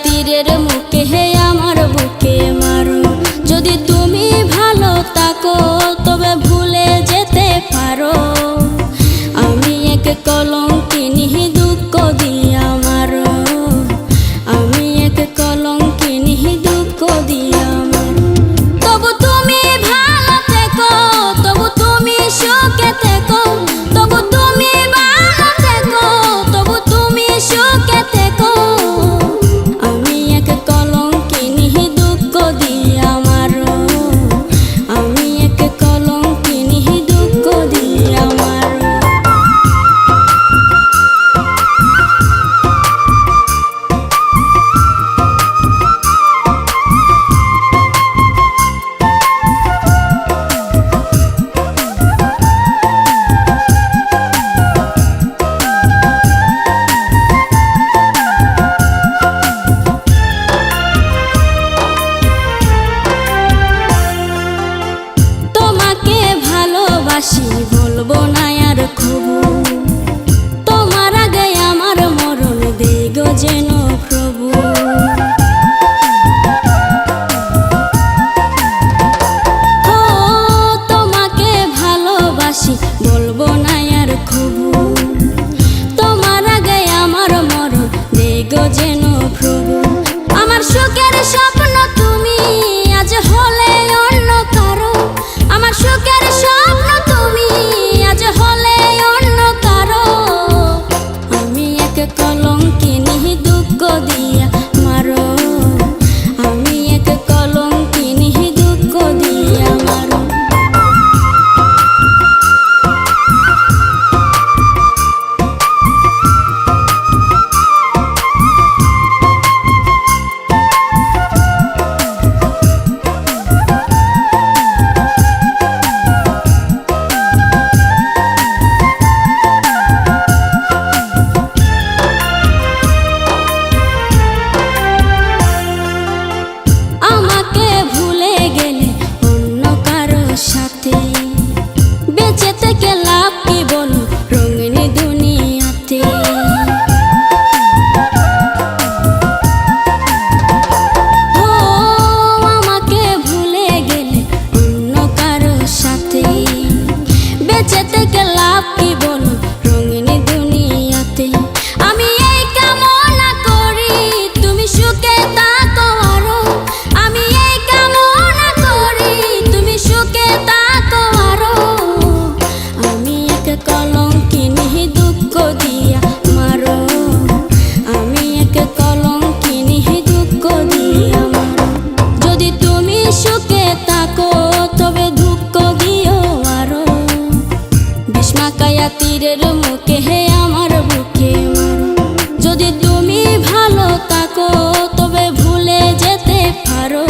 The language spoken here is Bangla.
তীরের মুখে হে আমার বুকে মারো। যদি তুমি ভালো থাকো তবে ভুলে যেতে পারো। আমি এক কলঙ্কিনী দুঃখ দিয়া মারো। আমি এক কলঙ্কিনী দুঃখ দিয়া মারো। তবু তুমি ভালো থেকো, তবু তুমি সুখে থেকো, তবু তুমি ভালো থেকো, তবু তুমি সুখে থেকো। আমি এক কলঙ্কিনী দুঃখ দিয়া মারো। আমি এক কলঙ্কিনী দুঃখ দিয়া মারো। তোমাকে ভালোবাসি বলবো না আর কবু। তোমার আগে আমার মরণ দেই গো যেন প্রভু। ও তোমাকে ভালোবাসি বলবো না আর কবু। তোমার আগে আমার মরণ দেই গো যেন প্রভু। আমার সুখের স্বপ্ন তুমি আজ হলে অন্য কারো। আমার সুখের স্বপ্ন তুমি আজ হলে অন্য কারো। আমি এক কলঙ্কিনী দুঃখ দিয়া মারো। আমি এক কলঙ্কিনী দুঃখ দিয়া মারো। আমাকে ভুলে গেলে অন্য কারো সাথে। বেঁচে থেকে লাভ কি বলো রঙিন দুনিয়াতে। ও আমাকে ভুলে গেলে অন্য কারো সাথে। বেঁচে থেকে লাভ কি বলো রঙিন দুনিয়াতে। আমি এই কামনা করি তুমি সুখে থাকো আরো। আমি এই কামনা করি তুমি সুখে থাকো আরো। আমি এক কলঙ্কিনী দুঃখ দিয়া মারো। আমি এক কলঙ্কিনী দুঃখ দিয়া মারো। যদি তুমি সুখে থাকো তবে দুঃখ দিও আরো। ভীষ্মাকায়া তীরের মুখে হে আমার বুকে মারো। যদি তুমি ভালো থাকো তবে ভুলে যেতে পারো।